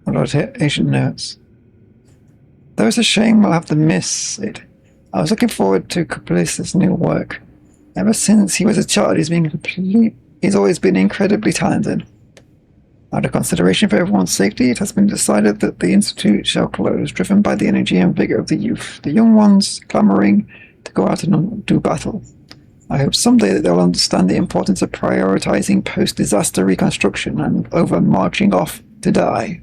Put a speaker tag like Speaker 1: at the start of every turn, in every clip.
Speaker 1: A lot of Asian notes. Though it's a shame we'll have to miss it. I was looking forward to Caprice's new work. Ever since he was a child, he's always been incredibly talented. Out of consideration for everyone's safety, it has been decided that the Institute shall close, driven by the energy and vigor of the youth, the young ones clamoring to go out and do battle. I hope someday that they'll understand the importance of prioritizing post-disaster reconstruction and over marching off to die.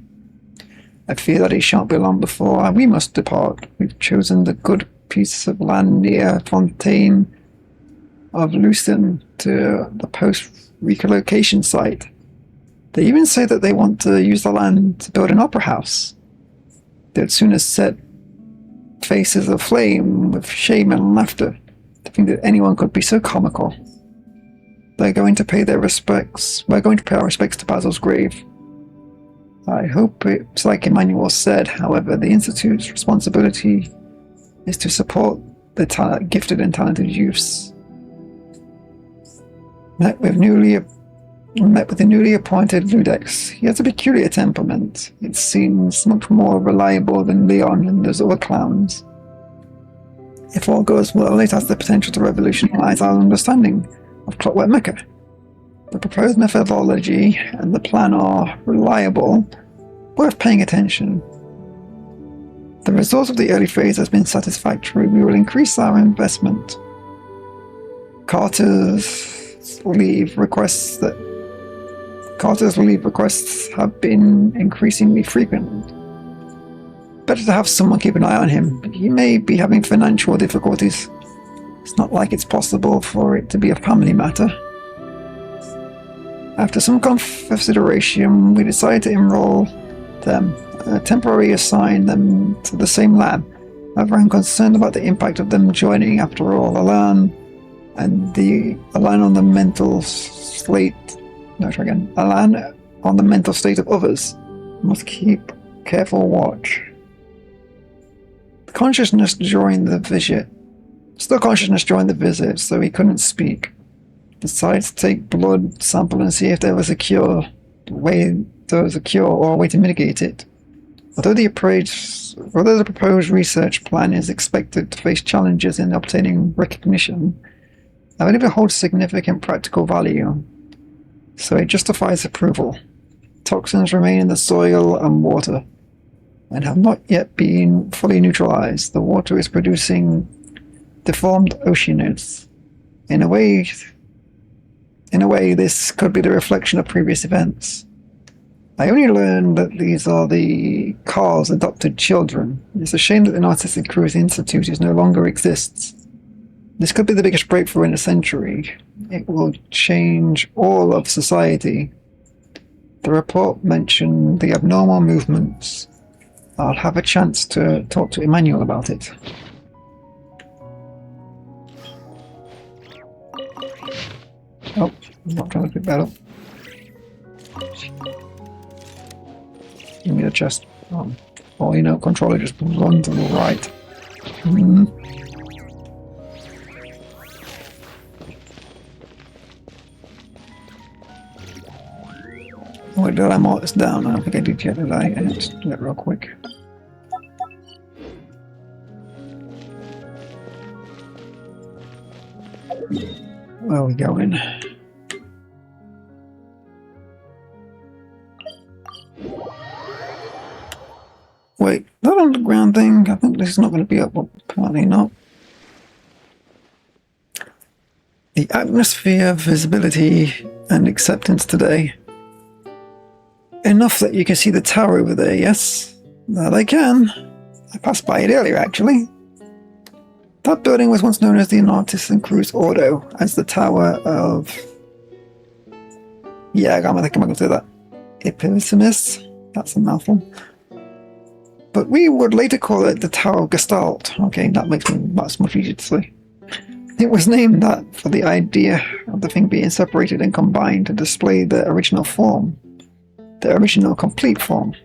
Speaker 1: I fear that it shan't be long before we must depart. We've chosen the good piece of land near Fontaine of Lucerne to the post-relocation site. They even say that they want to use the land to build an opera house. They'd sooner set faces aflame with shame and laughter to think that anyone could be so comical. They're going to pay their respects. We're going to pay our respects to Basil's grave. I hope it's like Emmanuel said. However, the Institute's responsibility is to support the gifted and talented youths. Met with the newly appointed Ludex. He has a peculiar temperament. It seems much more reliable than Leon and those other clowns. If all goes well, it has the potential to revolutionize our understanding of Clockwork Mecha. The proposed methodology and the plan are reliable, worth paying attention. The result of the early phase has been satisfactory. We will increase our investment. Carter's leave requests have been increasingly frequent. Better to have someone keep an eye on him, but he may be having financial difficulties. It's not like it's possible for it to be a family matter. After some consideration, we decided to enroll them, temporarily assign them to the same lab. However, I'm concerned about the impact of them joining. After all, Alan on the mental state of others must keep careful watch. Still consciousness during the visit, so he couldn't speak. Decided to take blood sample and see if there was a cure, or a way to mitigate it. Although the proposed research plan is expected to face challenges in obtaining recognition, I believe it holds significant practical value, so it justifies approval. Toxins remain in the soil and water, and have not yet been fully neutralized. The water is producing deformed oceanids. In a way, this could be the reflection of previous events. I only learned that these are the Carl's adopted children. It's a shame that the Narcissus Cruise Institute no longer exists. This could be the biggest breakthrough in a century. It will change all of society. The report mentioned the abnormal movements. I'll have a chance to talk to Emmanuel about it. Oh, I'm not trying to pick that up. Give me the chest. Controller just run to the right. Wait, did I mark this down? I don't think I did yet, did I? Let's do it real quick. Where are we going? Wait, that underground thing? I think this is not going to be up, apparently not. The atmosphere, visibility, and acceptance today. Enough that you can see the tower over there, yes? That I can. I passed by it earlier, actually. That building was once known as the Artisan Cruise Auto, as the Tower of... Yeah, I'm going to say that. Epiphysis? That's a mouthful. But we would later call it the Tower of Gestalt. Okay, that makes much easier to say. It was named that for the idea of the thing being separated and combined to display the original form. The original complete form.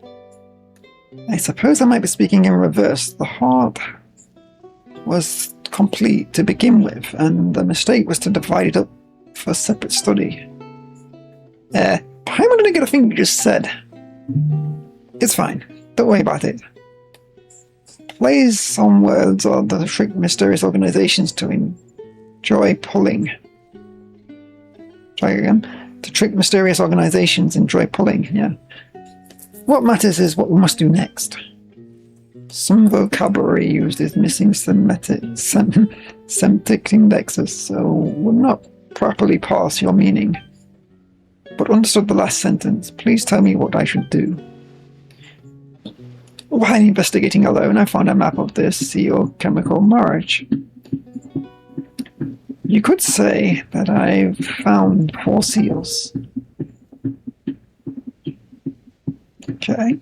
Speaker 1: I suppose I might be speaking in reverse. The heart was complete to begin with, and the mistake was to divide it up for separate study. Paimon to get a thing you just said. It's fine. Don't worry about it. Plays on words or the trick mysterious organizations to enjoy pulling. Try again. To trick mysterious organizations enjoy pulling, yeah. What matters is what we must do next. Some vocabulary used is missing semantic indexes, so will not properly parse your meaning. But understood the last sentence. Please tell me what I should do. While investigating alone, I found a map of this seal-chemical marriage. You could say that I've found 4 seals. Okay.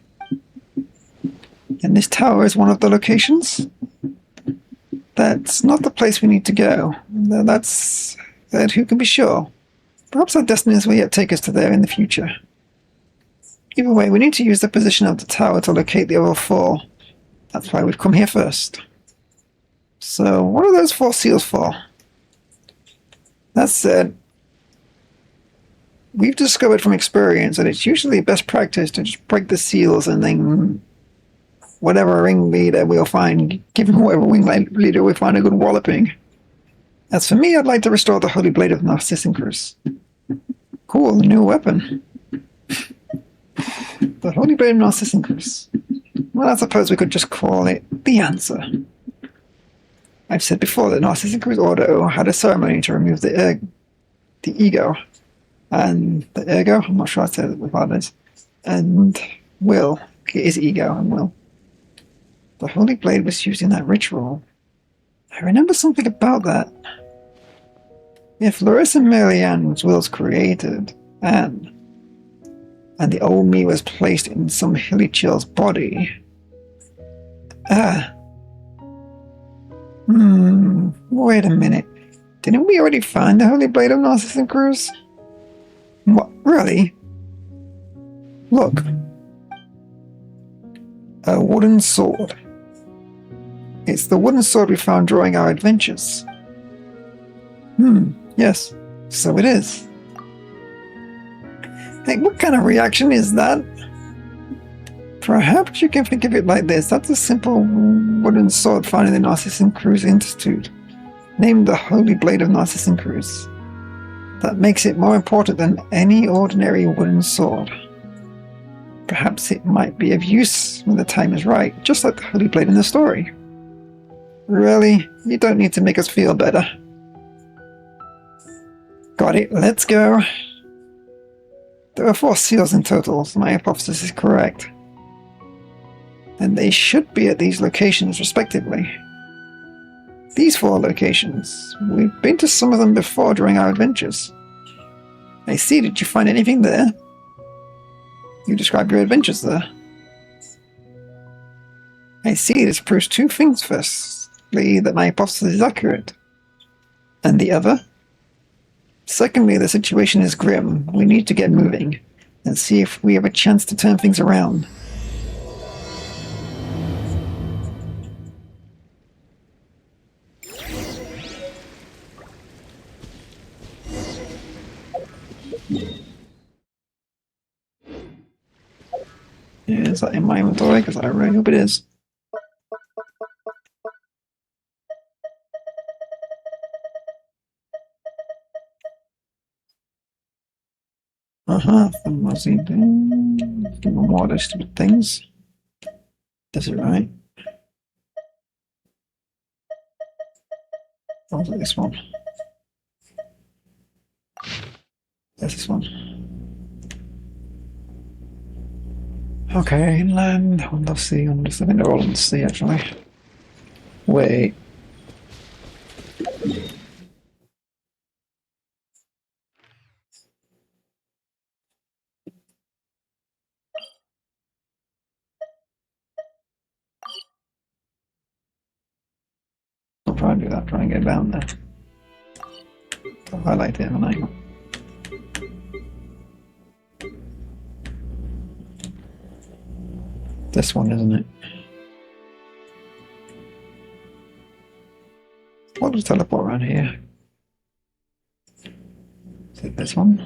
Speaker 1: And this tower is one of the locations? That's not the place we need to go. That who can be sure? Perhaps our destinies will yet take us to there in the future. Either way, we need to use the position of the tower to locate the other 4. That's why we've come here first. So, what are those 4 seals for? That said, we've discovered from experience that it's usually best practice to just break the seals and then whatever ringleader we'll find, given whatever ringleader we find a good walloping. As for me, I'd like to restore the Holy Blade of Narcissus. Cool, new weapon. The Holy Blade of Narcissus. Well, I suppose we could just call it the answer. I've said before that Narcissus Ordo had a ceremony to remove the ego. And the ego, I'm not sure I said it with others. And will. It is ego and will. The Holy Blade was used in that ritual. I remember something about that. If Larissa Marianne's will's created, and the old me was placed in some hilly chill's body. Wait a minute. Didn't we already find the Holy Blade of Narcissus? What, really? Look. A wooden sword. It's the wooden sword we found during our adventures. Yes, so it is. Hey, what kind of reaction is that? Perhaps you can think of it like this. That's a simple wooden sword found in the Narcissus Institute, named the Holy Blade of Narcissus. That makes it more important than any ordinary wooden sword. Perhaps it might be of use when the time is right, just like the Holy Blade in the story. Really? You don't need to make us feel better. Got it, let's go. There are 4 seals in total, so my hypothesis is correct. And they should be at these locations respectively. These 4 locations. We've been to some of them before during our adventures. I see, did you find anything there? You described your adventures there. I see, this proves 2 things. Firstly, that my hypothesis is accurate. And the other? Secondly, the situation is grim. We need to get moving and see if we have a chance to turn things around. Is that in my inventory? Because I really hope it is. Some muzzy more of stupid things. Does it right? Or was it this one? There's this one. Okay, inland, on the sea, on the sea. I think they're all on the sea actually. Wait. I'll try and do that, try and get down there. I'll highlight it, haven't I? This one, isn't it? What does teleport around here? Is it this one?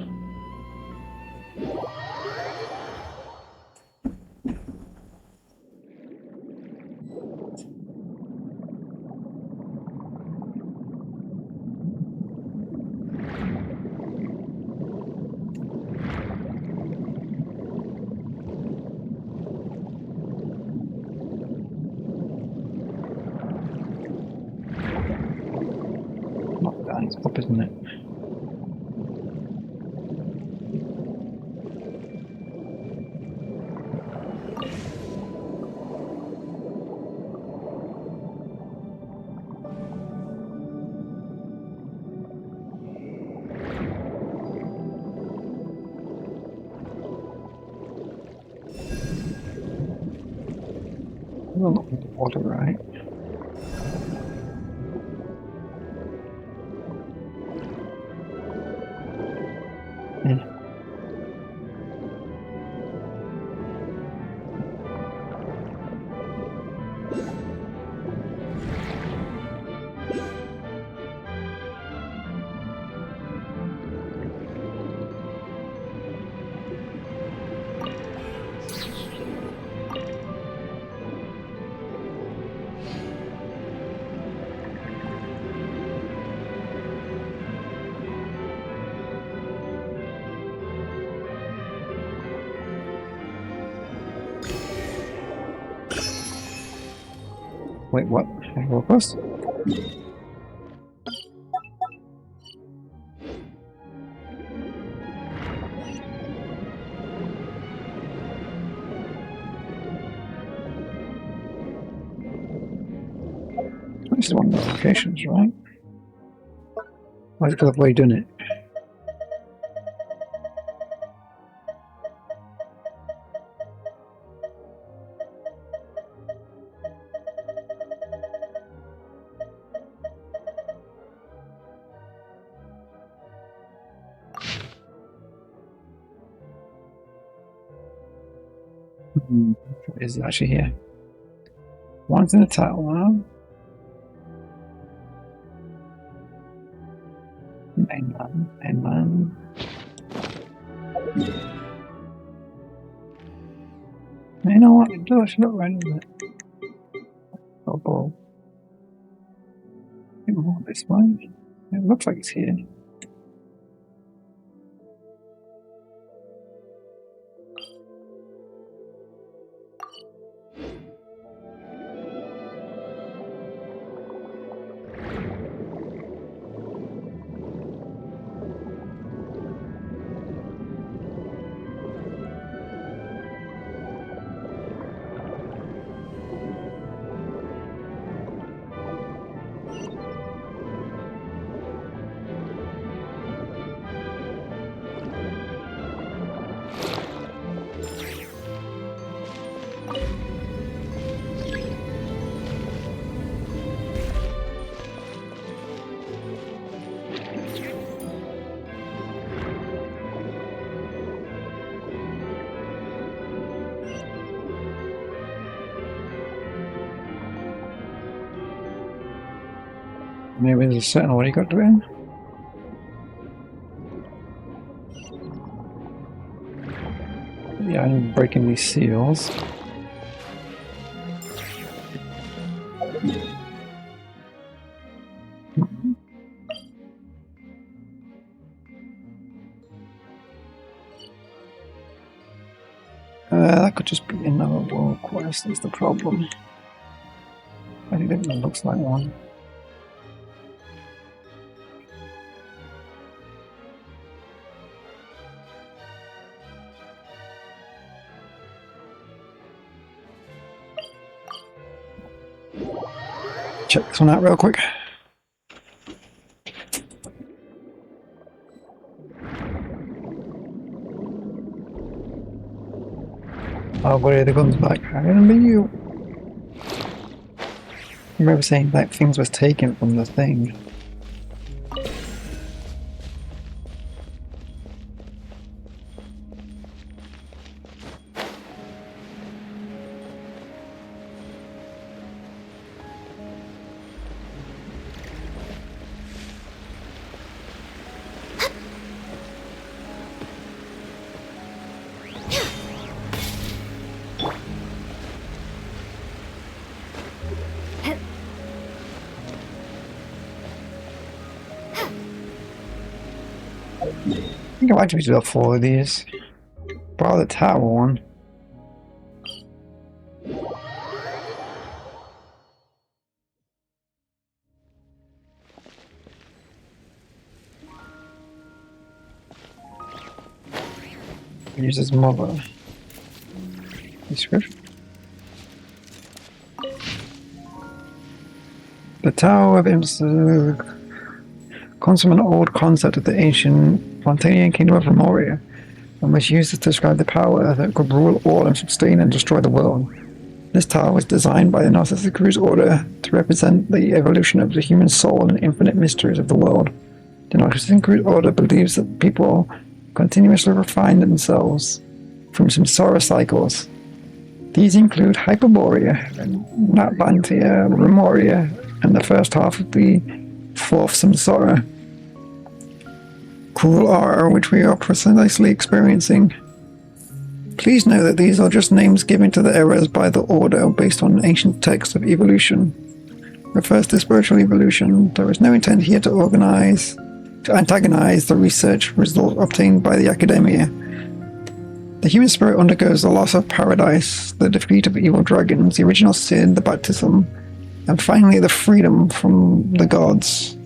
Speaker 1: isn't it? Well, not in the water, right? Yeah. Wait, what? What was? This is one of the locations, right? Why is it because of the way you're doing it? Is it actually here? One's in the title now. Mainland. You know what? It does look right, isn't it? Oh, ball. I think more this way. It looks like it's here. Maybe there's a certain way you got to it in. Yeah, I'm breaking these seals. That could just be another world quest, is the problem. I think that looks like one. Check this one out real quick. Oh, where are the guns back? I remember you. I remember saying that things was taken from the thing. I think I might just do 4 of these. Probably the tower one. Uses mother. Description. The Tower of Imsa, consummate old concept of the ancient Montanian kingdom of Remoria, and was used to describe the power that could rule all and sustain and destroy the world. This tower was designed by the Narcissus Cruz Order to represent the evolution of the human soul and the infinite mysteries of the world. The Narcissus Cruz Order believes that people continuously refine themselves from samsara cycles. These include Hyperborea, Natlantia, Remoria, and the first half of the fourth samsara, cruel horror, which we are precisely experiencing. Please know that these are just names given to the errors by the Order based on ancient texts of evolution. Refers to spiritual evolution. There is no intent here to antagonize the research results obtained by the academia. The human spirit undergoes the loss of paradise, the defeat of evil dragons, the original sin, the baptism, and finally the freedom from the gods.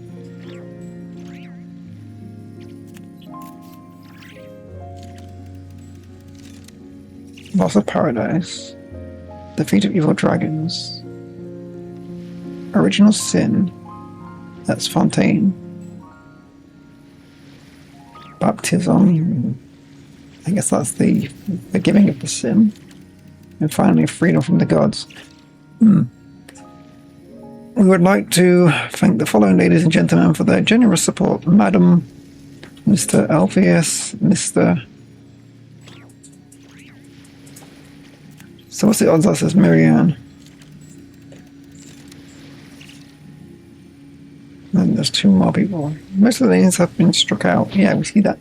Speaker 1: Loss of paradise, defeat of evil dragons, original sin, that's Fontaine, baptism, I guess that's the forgiving of the sin, and finally freedom from the gods. We would like to thank the following ladies and gentlemen for their generous support. Madam, Mr. Alpheus, Mr. So what's the odds that says Marianne? And there's two more people. Most of the names have been struck out. Yeah, we see that.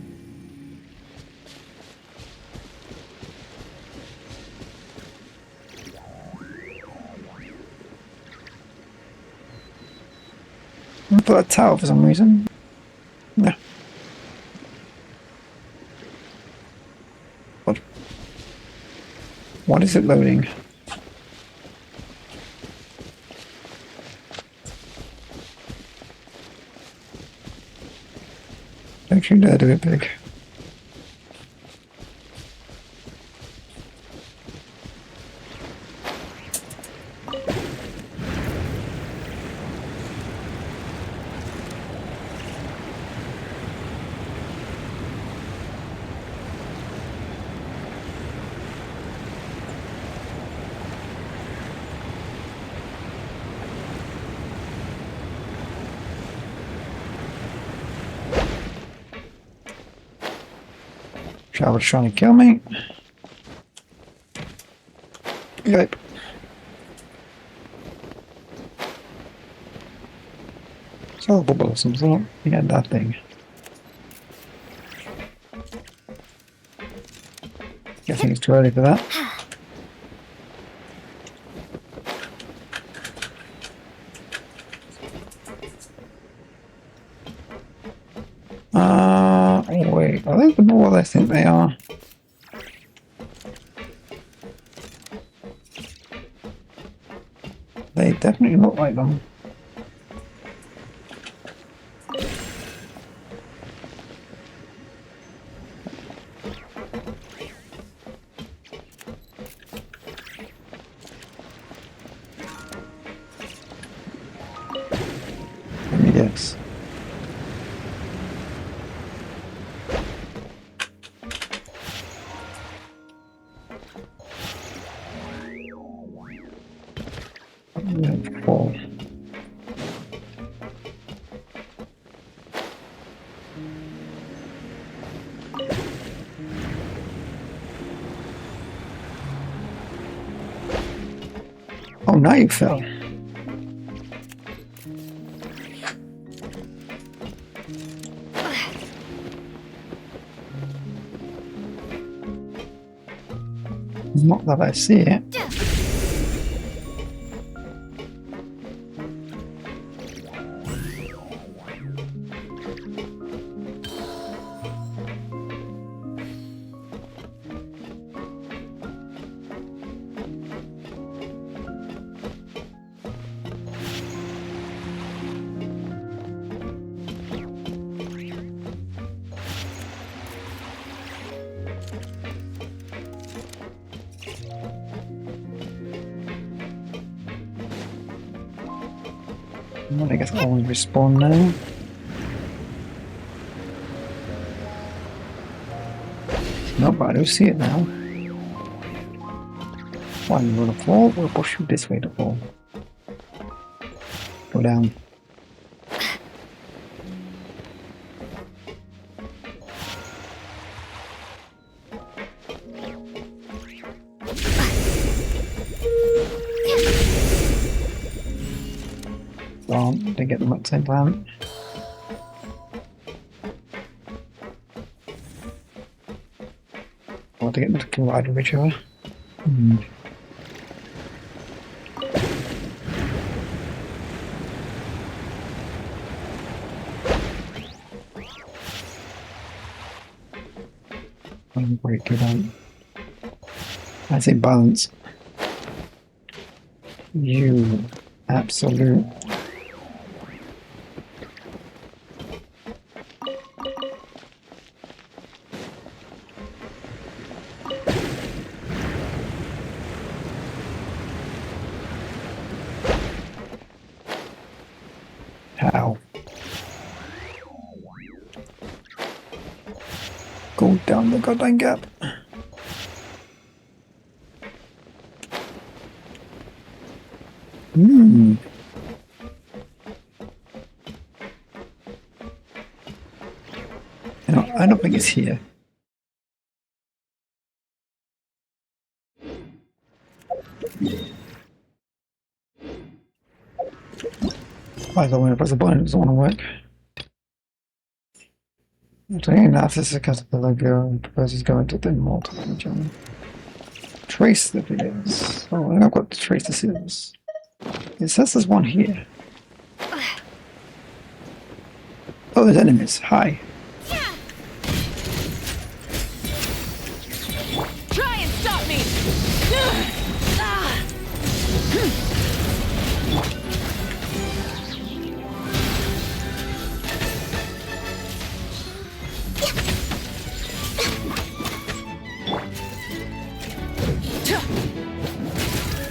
Speaker 1: I put a tower for some reason. Yeah. What is it loading? Don't you dare do it big. Travel's trying to kill me. Yep. Horrible blossoms, I don't get that thing. Guessing it's too early for that. Wait, are they the ball I think they are? They definitely look like them. Yes. Fall. Oh, now you fell. Not that I see it. Well, I guess I'll always respawn now. No, but I do see it now. Why you want to fall? We'll push you this way to fall. Go down. They get them at the same time. Or to get them to collide with each other. Break it down. I say balance. You absolute. How? Go down the goddamn gap. I don't think it's here. I don't want to press the button, it doesn't want to work. Taking that is a caterpillar girl and proposes going to the multiple journey. Trace the videos. Oh, I've got to trace the seals. It says there's one here. Oh, there's enemies. Hi.
Speaker 2: Try and stop me!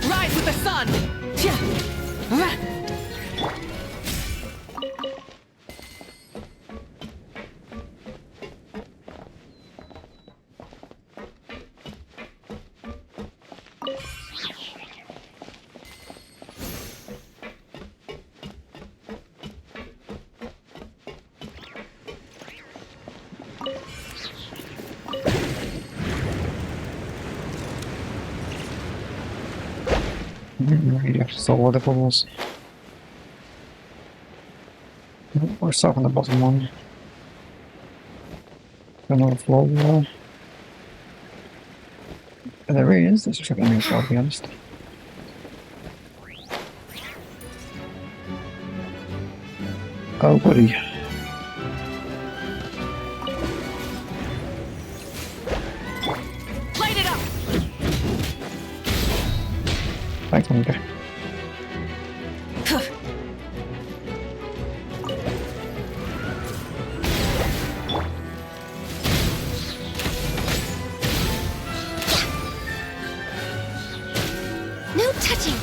Speaker 2: Rise with the sun!
Speaker 1: You have to solve all the bubbles. We're stuck on the bottom one. Another floor wall. And there he is. This looks like an enemy floor, to be honest. Oh, buddy.
Speaker 2: Light it up!
Speaker 1: Thanks, Monica.
Speaker 2: No touching!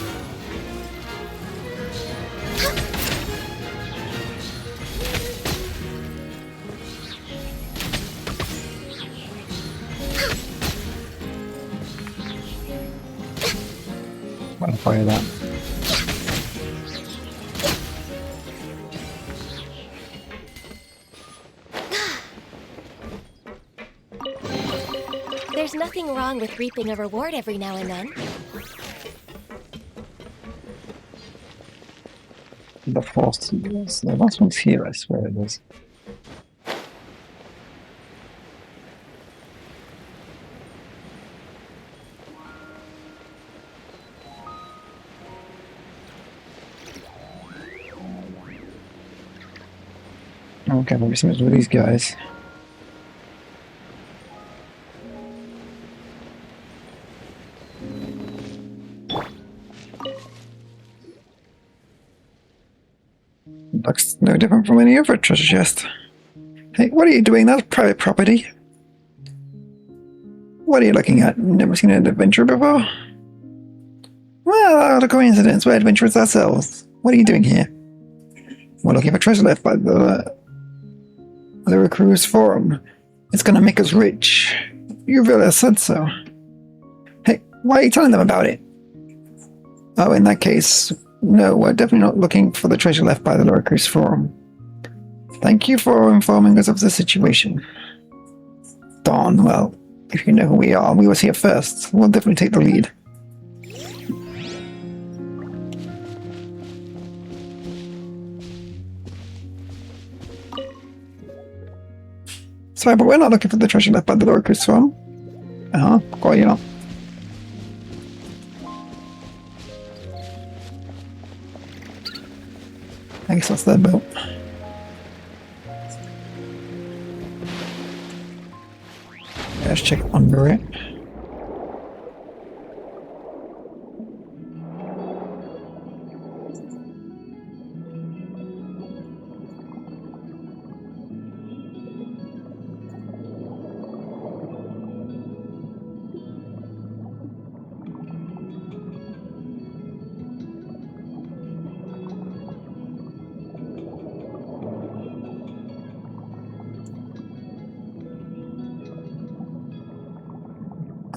Speaker 1: I'm gonna fire that.
Speaker 3: There's nothing wrong with reaping a reward every now and then.
Speaker 1: The first is the last one's here, I swear it is. Okay, maybe something's with these guys. Looks no different from any other treasure chest. Hey, what are you doing? That's private property. What are you looking at? Never seen an adventurer before? Well, what a coincidence. We're adventurers ourselves. What are you doing here? We're looking for treasure left by the recruits forum. It's gonna make us rich. You really said so. Hey, why are you telling them about it? Oh, in that case, no, we're definitely not looking for the treasure left by the recruits forum. Thank you for informing us of the situation. Darn, well, if you know who we are, we was here first. We'll definitely take the lead. Sorry, but we're not looking for the treasure left by the recruits forum. Quite, you know. I guess that's their boat. Let's check under it.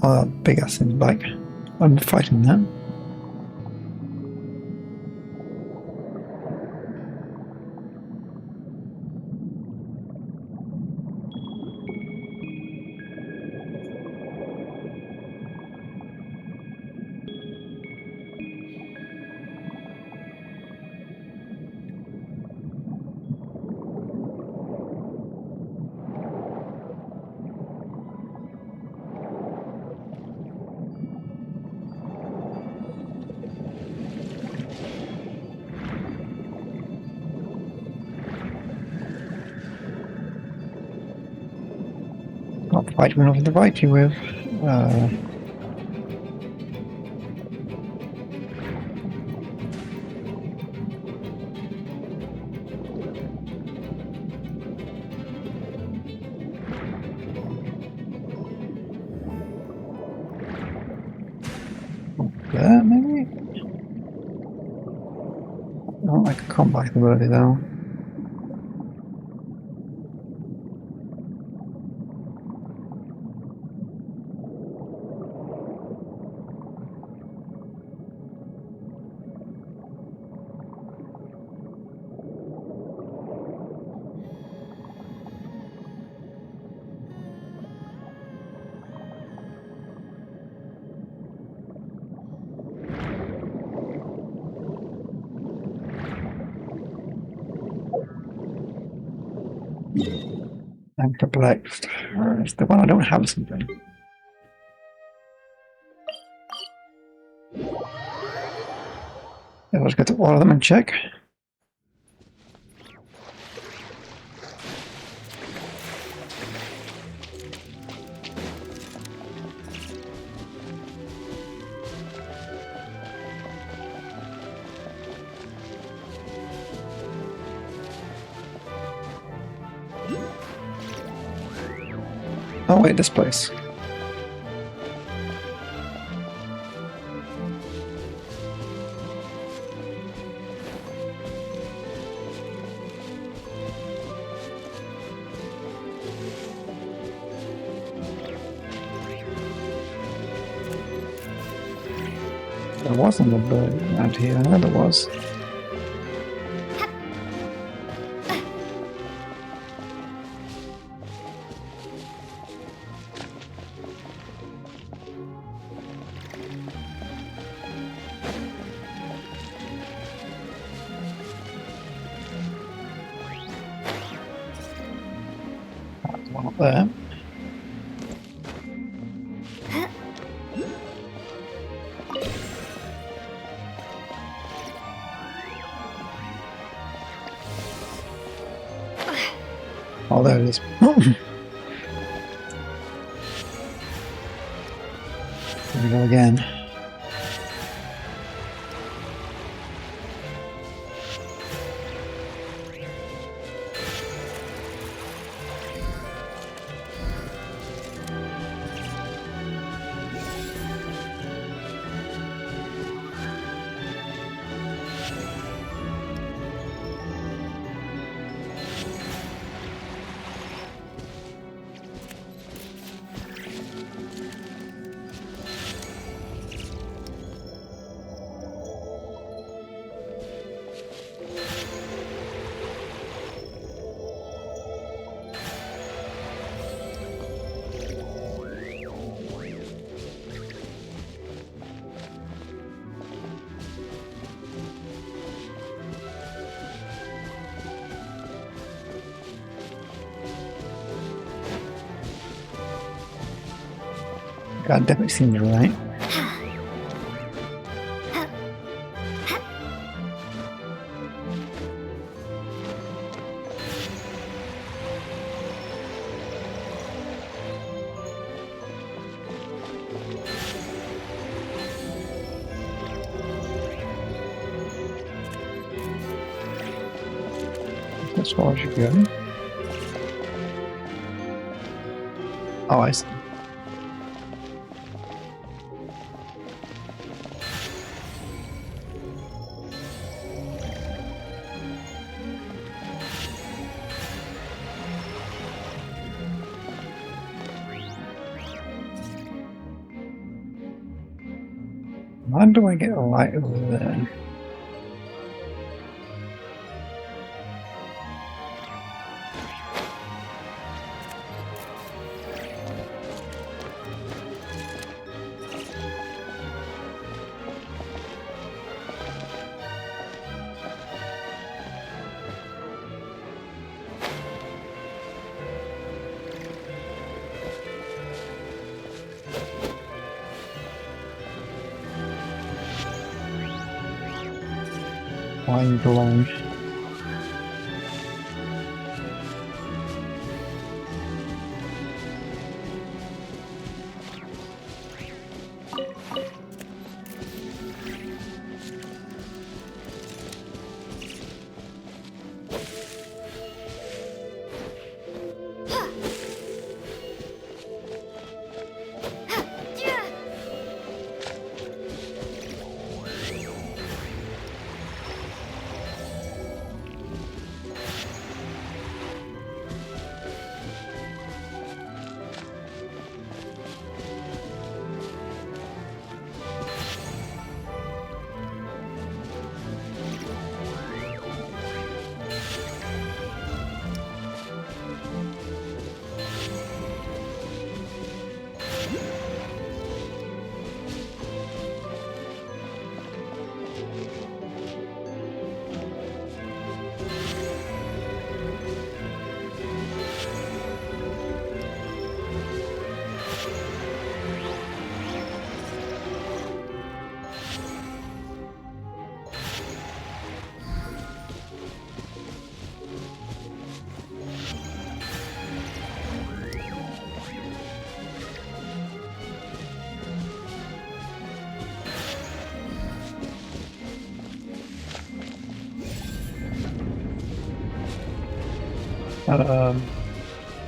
Speaker 1: Oh, that big ass in bike. I'm fighting them. Not fight one over the right you with. There, maybe? I don't like a combat ability though. I'm perplexed. It's the one I don't have something. Yeah, let's go to all of them and check. Oh wait, this place. There wasn't a bird out here, I know there was. One up there. Oh, there it is. Here we go again. That definitely seems right. As far as you go. Oh, I see. Why do I get a light over there? Mind blown.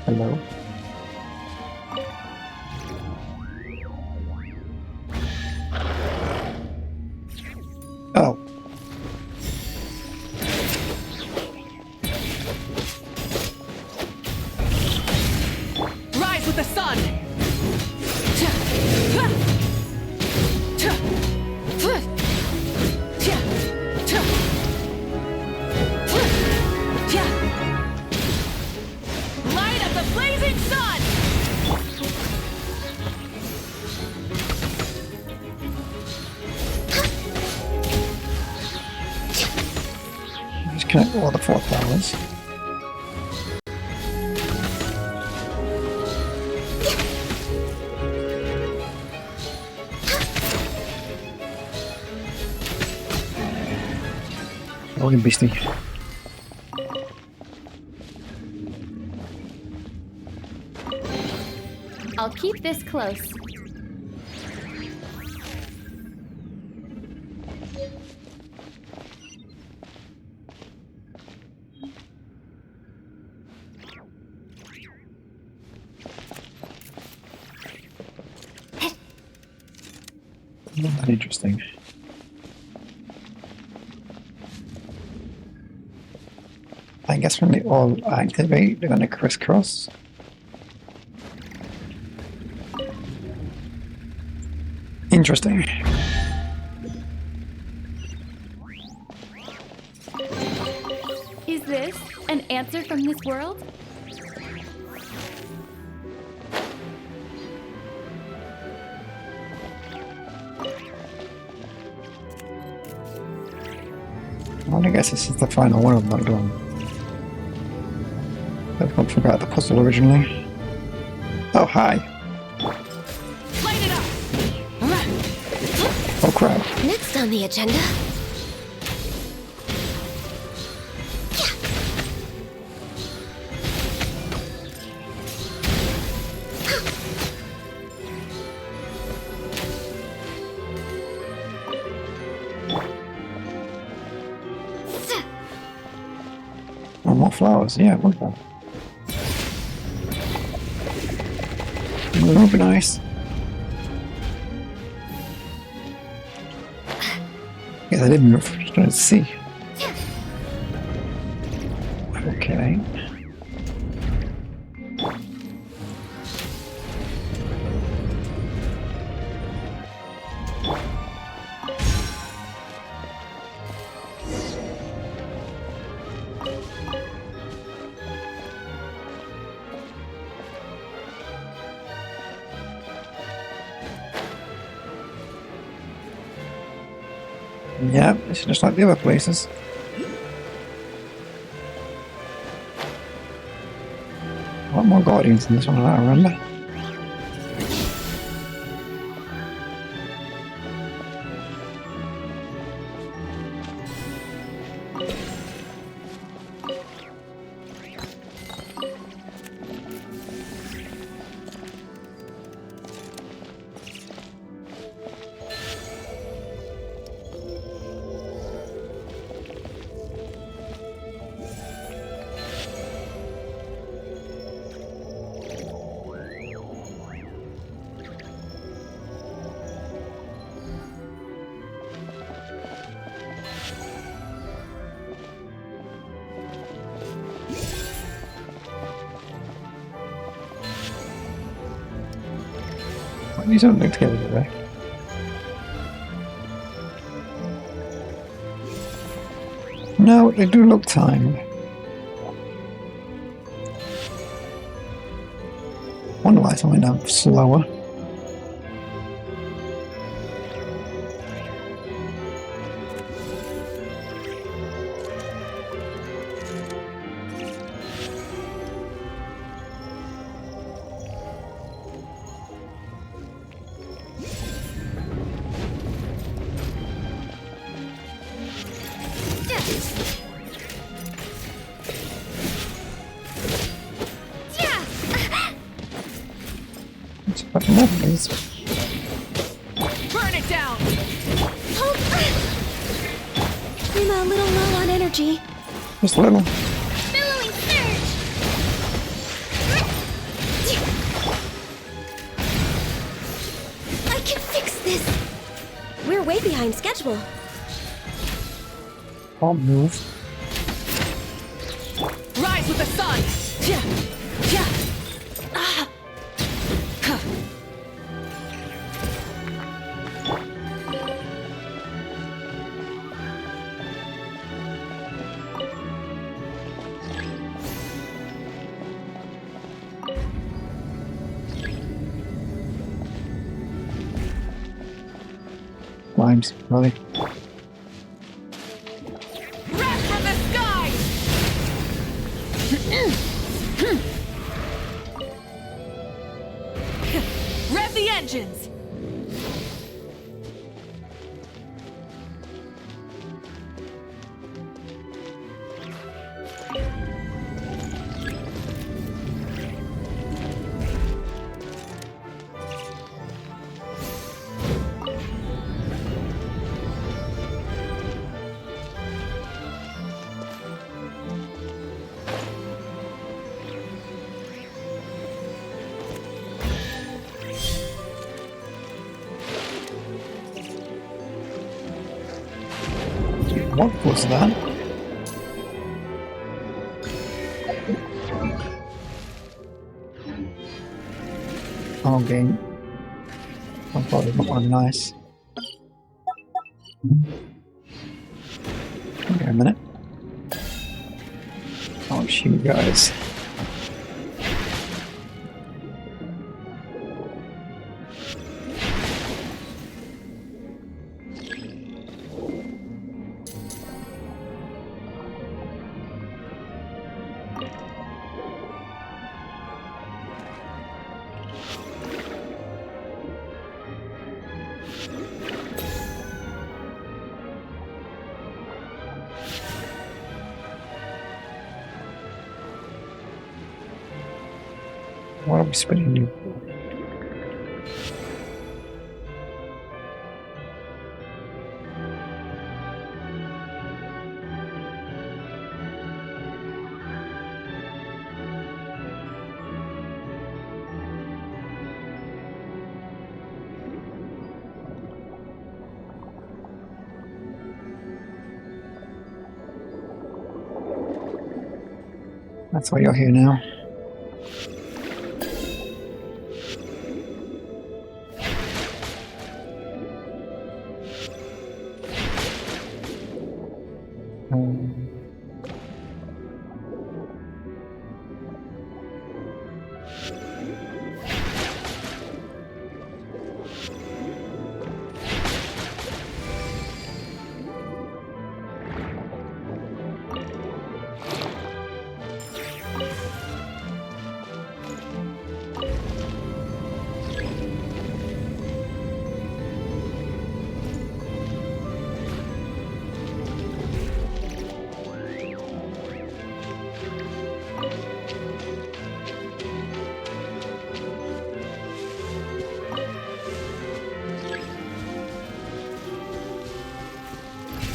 Speaker 1: Hello. Oh.
Speaker 2: Rise with the sun! Light up the blazing sun!
Speaker 1: Just connect all the 4 powers. Oh, beastie.
Speaker 3: I'll keep this close.
Speaker 1: Not that interesting. I guess when they all activate, they're gonna crisscross. Interesting.
Speaker 3: Is this an answer from this world?
Speaker 1: Well, I guess this is the final one of my done. I forgot the puzzle originally. Oh, hi.
Speaker 2: Light it
Speaker 1: Oh crap.
Speaker 4: Next on the agenda.
Speaker 1: Oh, more flowers. Yeah, look at that. That would be nice. Yes, I didn't try to see. Okay. Yeah, it's just like the other places. A lot more guardians in this one than I remember. These don't link together, do they? No, they do look timed. Wonder why it's only now slower. It's fucking lovely.
Speaker 2: Burn it down!
Speaker 4: I'm a little low on energy.
Speaker 1: Just a little.
Speaker 4: Billowing surge! I can fix this! We're way behind schedule.
Speaker 1: I'll move.
Speaker 2: Rise with the sun! Yeah. Yeah. Ah. Huh.
Speaker 1: Limes, really.
Speaker 2: Wrath from the sky! Rev the engines!
Speaker 1: What was that? Okay. I thought it looked nice. Wait a minute. Oh, you guys. What are we spinning you for? That's why you're here now.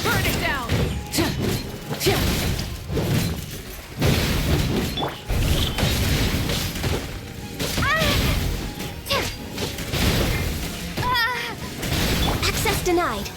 Speaker 2: Burn it down!
Speaker 4: Access denied.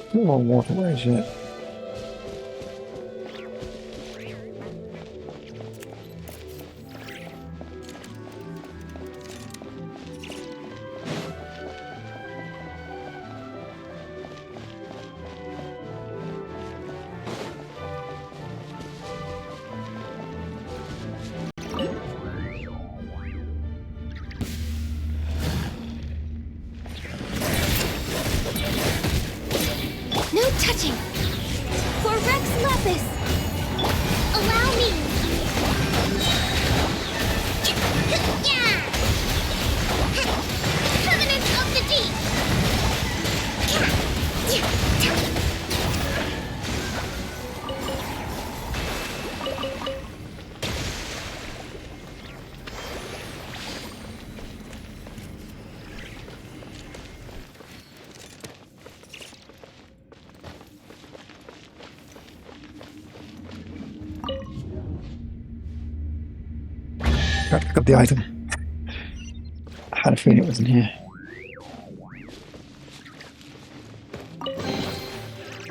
Speaker 1: Still on waterways yet.
Speaker 4: No touching! For Rex Lapis! Allow me! Covenant of the Deep!
Speaker 1: Got to pick up the item. I had a feeling it was in here.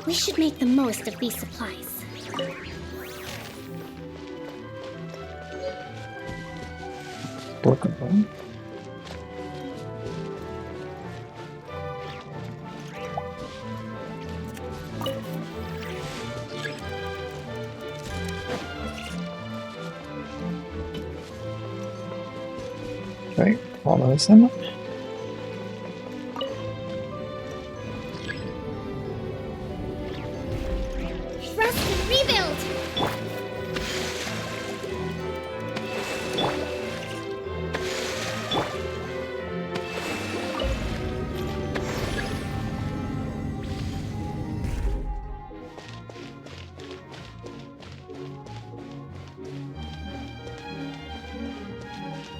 Speaker 4: We should make the most of these supplies.
Speaker 1: Broken bone. Okay, follow them.
Speaker 4: Trust and rebuild!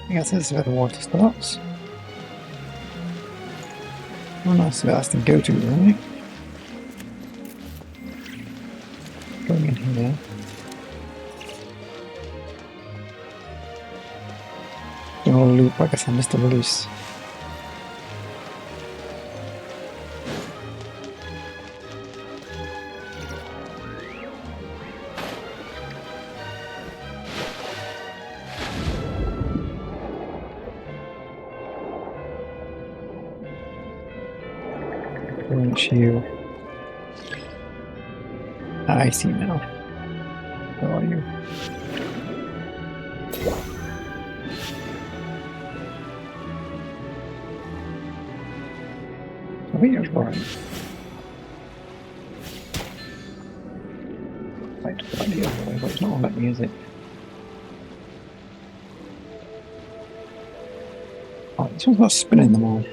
Speaker 1: I guess this is where the water starts. Oh, nice where that's to go to, really. Going in here. I guess I missed the release. Launch you. I see now. Where are you? I think you're right. Right to the other way, but it's not all that music. Oh, this one's not spinning them all.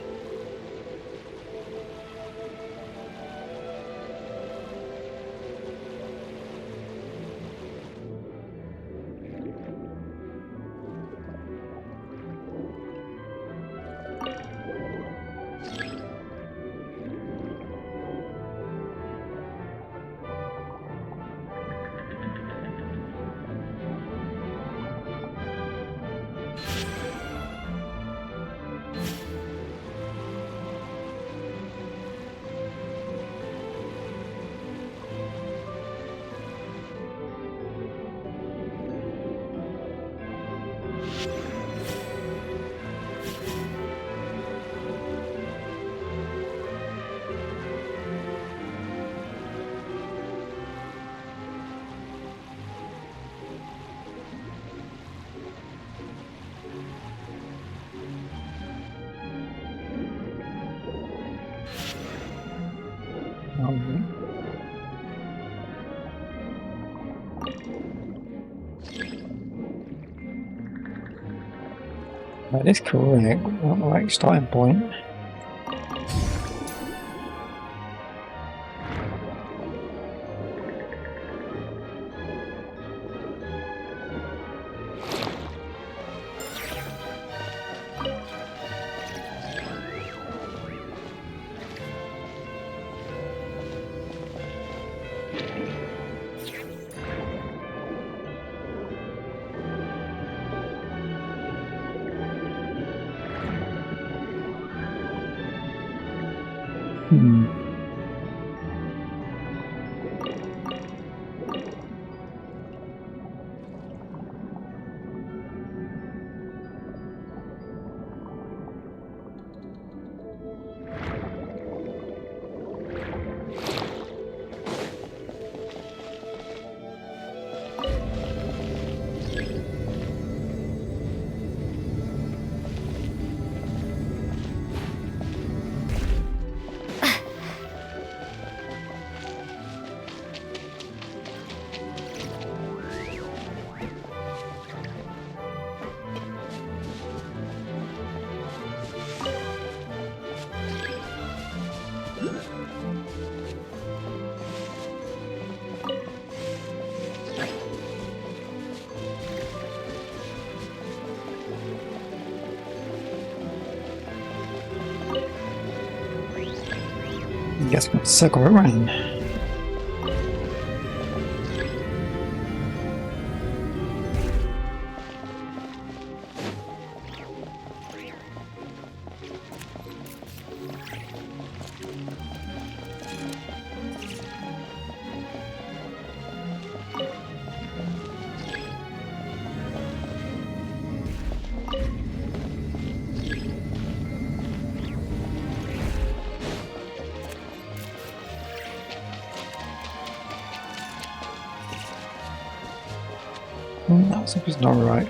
Speaker 1: That is correct. Not the right starting point. Guess we'll circle around. That something's not right.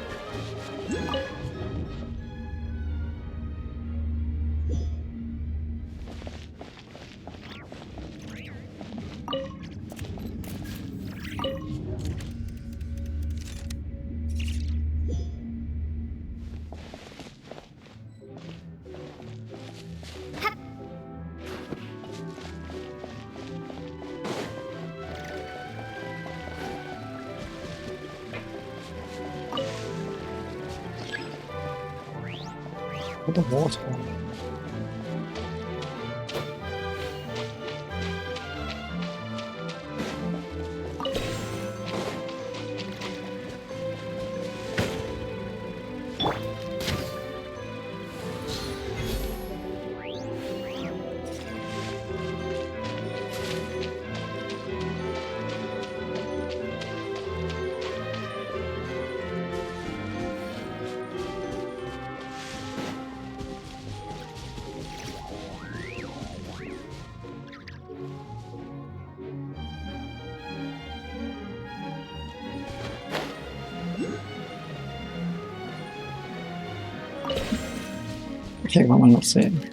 Speaker 1: With the water. check what I'm not seeing.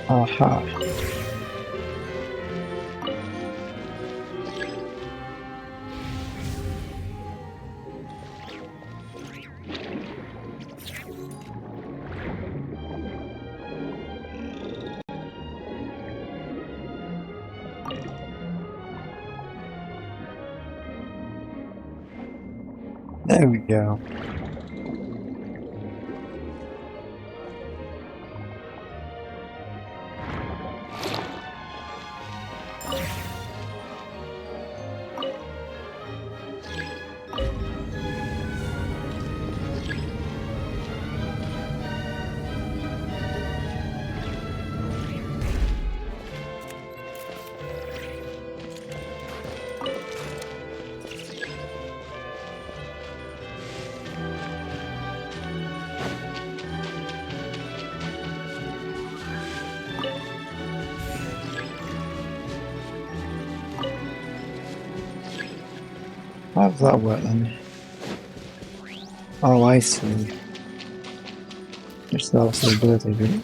Speaker 1: Aha. There we go. How does that work then? Oh, I see. It's also the ability bit.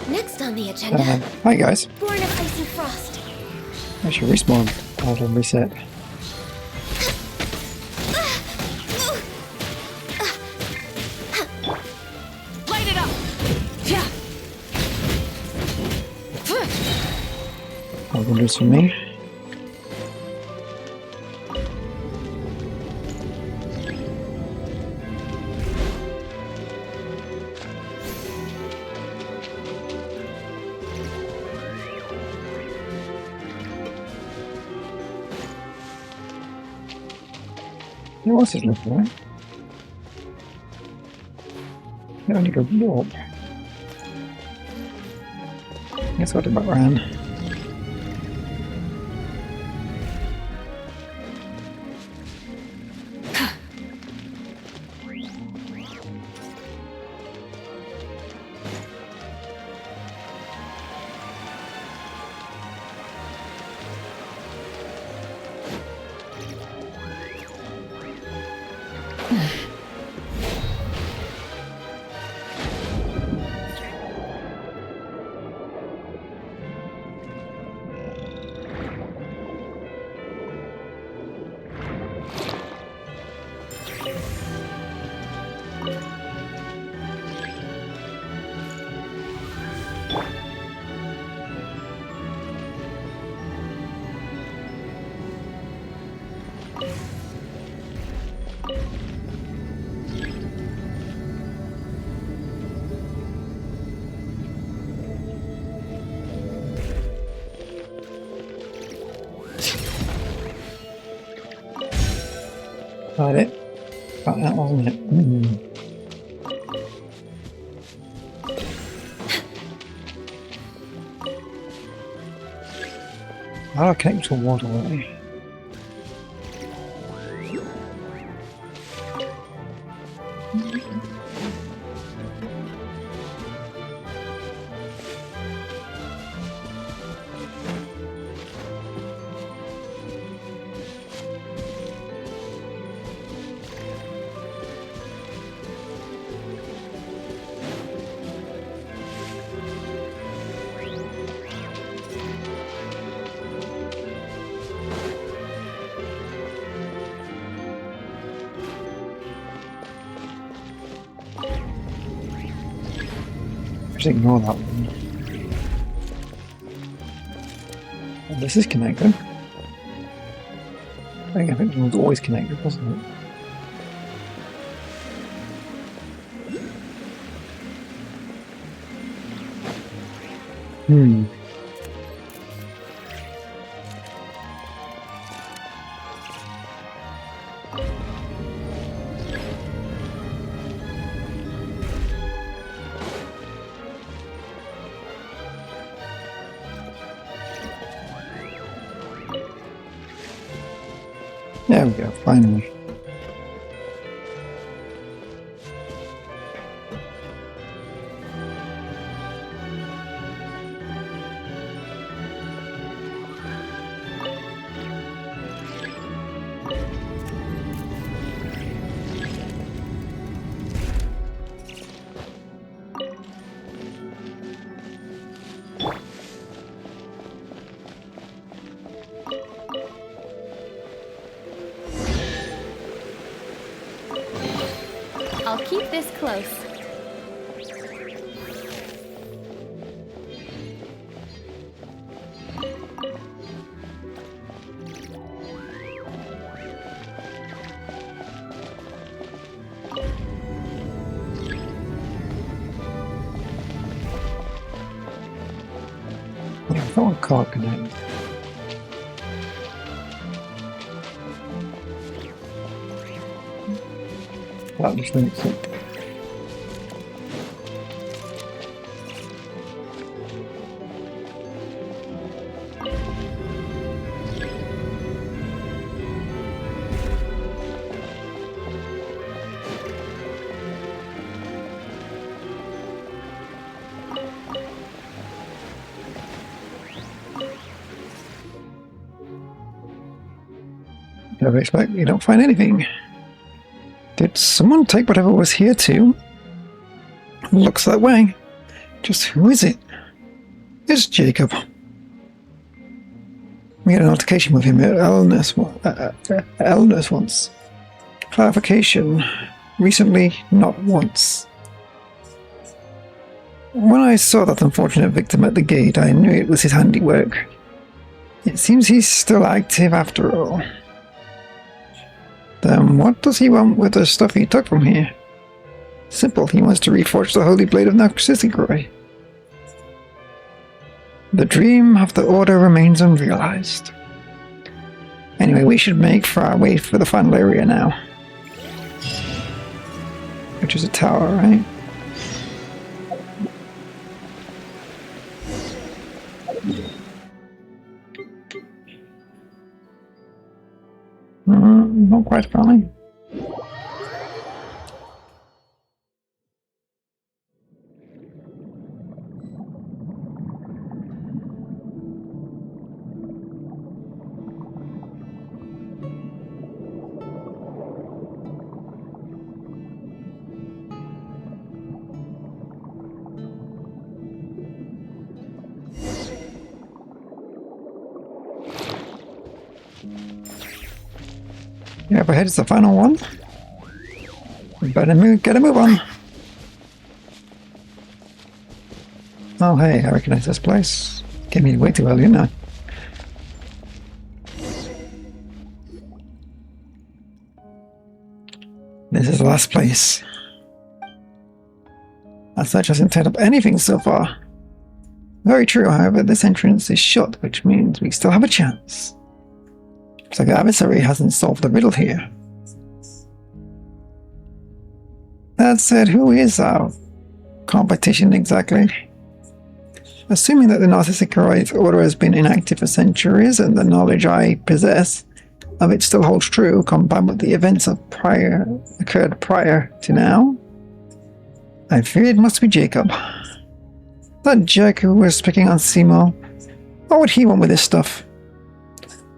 Speaker 4: Next on the agenda,
Speaker 1: Hi guys.
Speaker 4: Born of Ice and Frost.
Speaker 1: I should respawn. Auto reset.
Speaker 2: Light it up! Yeah!
Speaker 1: That will do this for me. What's it look like? I only go warp. Guess what about ran? Got it. Got that, wasn't it? Mm. I'll connect to a waterway. Just ignore that one. Oh, this is connected. I think it was always connected, wasn't it? Hmm. There we go, finally.
Speaker 3: I'll keep this close.
Speaker 1: Yeah, I thought I can't connect. That just links up. Never expect you don't find anything. Did someone take whatever was here too? Looks that way. Just who is it? It's Jacob. We had an altercation with him at Elness once. Clarification. Recently, not once. When I saw that unfortunate victim at the gate, I knew it was his handiwork. It seems he's still active after all. Then what does he want with the stuff he took from here? Simple, he wants to reforge the Holy Blade of Narcossicroy. The dream of the Order remains unrealized. Anyway, we should make for our way for the final area now. Which is a tower, right? Not quite fine. Yeah, up ahead is the final one. We better get a move on. Oh hey, I recognize this place. Came here way too early, didn't I? This is the last place. As such, hasn't turned up anything so far. Very true, however, this entrance is shut, which means we still have a chance. Looks like the adversary hasn't solved the riddle here. That said, who is our competition exactly? Assuming that the Narcissus order has been inactive for centuries and the knowledge I possess of it still holds true, combined with the events of occurred prior to now, I fear it must be Jacob. That jerk who was picking on Seymour. What would he want with this stuff?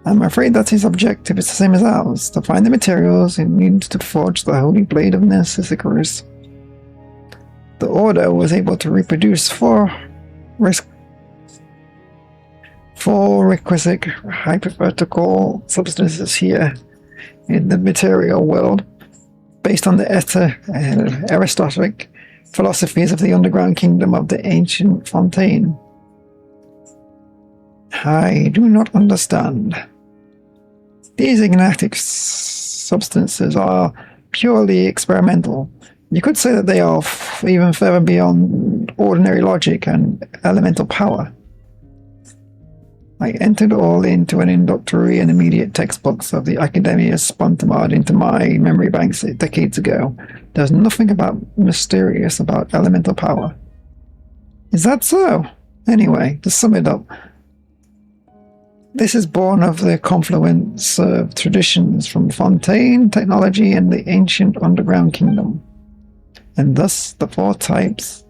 Speaker 1: I'm afraid that his objective is the same as ours, to find the materials he needs to forge the holy blade of Narcissus. The Order was able to reproduce four requisite hypothetical substances here in the material world, based on the Aristotelic philosophies of the underground kingdom of the ancient Fontaine. I do not understand. These enigmatic substances are purely experimental. You could say that they are even further beyond ordinary logic and elemental power. I entered all into an introductory and immediate textbooks of the Academia Spontamad into my memory banks decades ago. There's nothing mysterious about elemental power. Is that so? Anyway, to sum it up, this is born of the confluence of traditions from Fontaine technology and the ancient underground kingdom. And thus the four types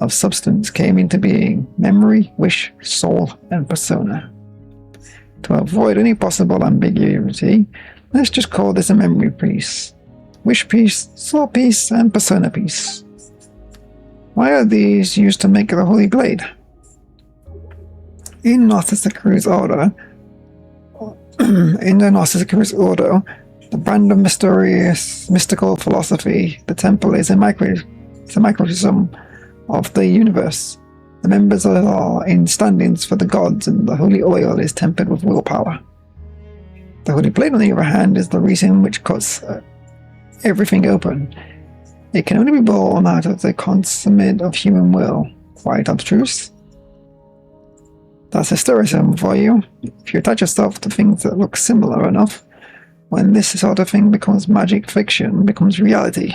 Speaker 1: of substance came into being: memory, wish, soul, and persona. To avoid any possible ambiguity, let's just call this a memory piece, wish piece, soul piece, and persona piece. Why are these used to make the holy blade? In the Narcissus order, the brand of mystical philosophy, the temple is a microcosm of the universe. The members are in standings for the gods, and the holy oil is tempered with willpower. The holy blade, on the other hand, is the reason which cuts everything open. It can only be born out of the consummate of human will. Quite abstruse. That's historicism for you. If you attach yourself to things that look similar enough, when this sort of thing becomes magic fiction, becomes reality.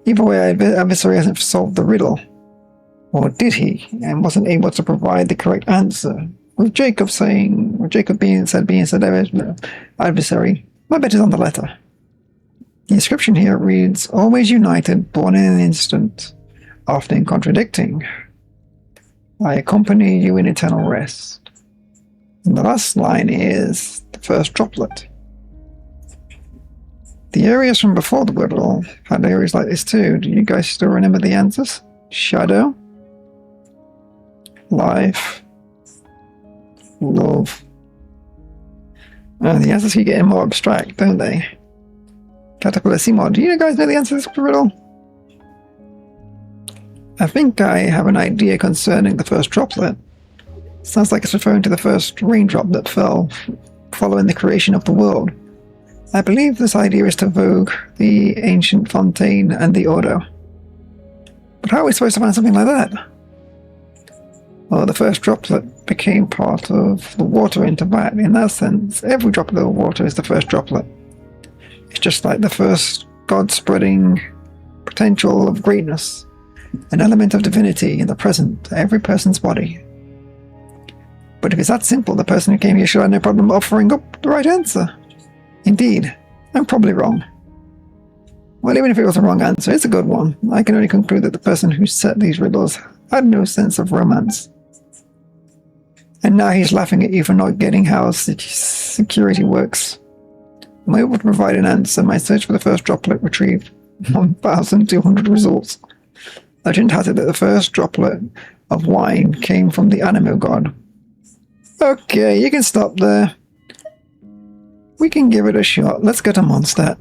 Speaker 1: Either way, our adversary hasn't solved the riddle. Or did he, and wasn't able to provide the correct answer? With Jacob being said adversary, my bet is on the letter. The inscription here reads, always united, born in an instant, often contradicting. I accompany you in eternal rest. And the last line is the first droplet. The areas from before the riddle had areas like this too. Do you guys still remember the answers? Shadow, life, love. The answers keep getting more abstract, don't they? Caterpillar Seymour, do you guys know the answers to the riddle? I think I have an idea concerning the first droplet. Sounds like it's referring to the first raindrop that fell following the creation of the world. I believe this idea is to evoke the ancient Fontaine and the Ordo. But how are we supposed to find something like that? Well, the first droplet became part of the water into that. In that sense, every droplet of water is the first droplet. It's just like the first God-spreading potential of greatness, an element of divinity in the present, every person's body. But if it's that simple, the person who came here should have no problem offering up the right answer. Indeed, I'm probably wrong. Well, even if it was a wrong answer, it's a good one. I can only conclude that the person who set these riddles had no sense of romance. And now he's laughing at you for not getting how security works. I'm able to provide an answer. My search for the first droplet retrieved 1,200 results. Legend has it that the first droplet of wine came from the Animo god. Okay, you can stop there. We can give it a shot. Let's get a Mondstadt.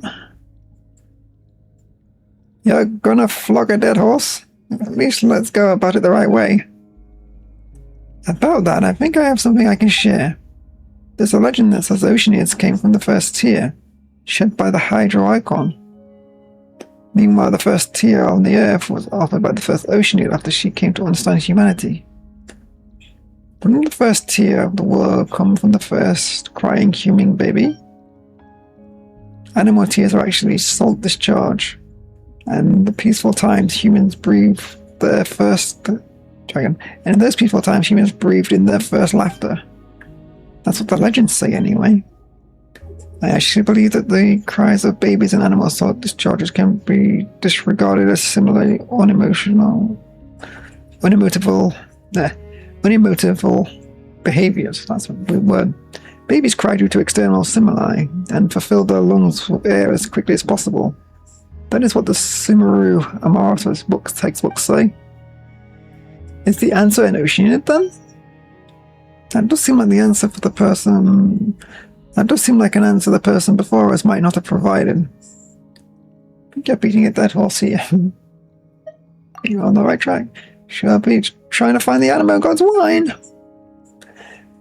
Speaker 1: You're gonna flog a dead horse? At least let's go about it the right way. About that, I think I have something I can share. There's a legend that says Oceanids came from the first tear, shed by the Hydro Icon. Meanwhile, the first tear on the earth was offered by the first Oceanid after she came to understand humanity. Wouldn't the first tear of the world come from the first crying human baby? Animal tears are actually salt discharge. And the peaceful times humans breathed their first dragon. And in those peaceful times humans breathed in their first laughter. That's what the legends say anyway. I actually believe that the cries of babies and animal salt discharges can be disregarded as similarly unemotive behaviors. That's a weird word. Babies cry due to external stimuli and fulfill their lungs with air as quickly as possible. That is what the Sumeru Amara's textbooks say. Is the answer an Oceanid then? That does seem like the answer for the person. That does seem like an answer the person before us might not have provided. You're beating a dead horse here. You're on the right track. Sure be trying to find the Animo God's wine.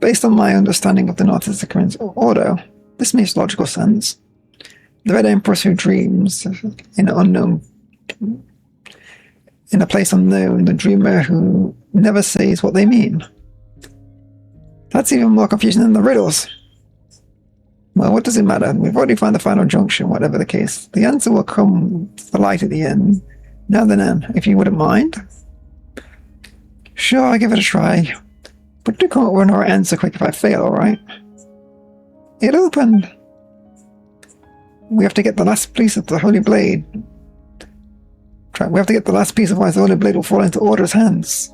Speaker 1: Based on my understanding of the North-Issacharin's order, this makes logical sense. The Red Empress who dreams in a place unknown, the dreamer who never says what they mean. That's even more confusing than the riddles. Well, what does it matter? We've already found the final junction, whatever the case. The answer will come to the light at the end. Now then, if you wouldn't mind. Sure, I'll give it a try. But do come up with an right answer quick if I fail, alright? It opened! We have to get the last piece of the Holy Blade. We have to get the last piece, otherwise the Holy Blade will fall into Order's hands.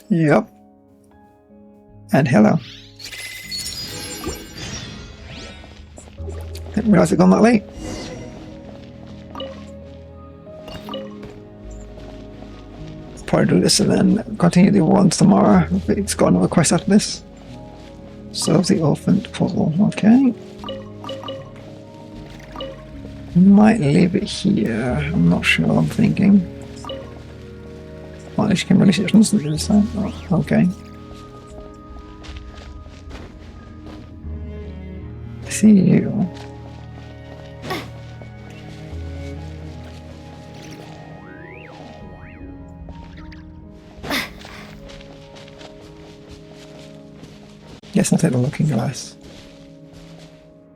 Speaker 1: Yep. And hello. Didn't realise it gone that late. Probably do this and then continue the ones tomorrow. It's got another quest after this. Solve the orphaned puzzle. Okay. Might leave it here. I'm not sure. I'm thinking. Well, at least you can release it instantly this time. Oh, okay. See you. Yes, I'll take the looking glass.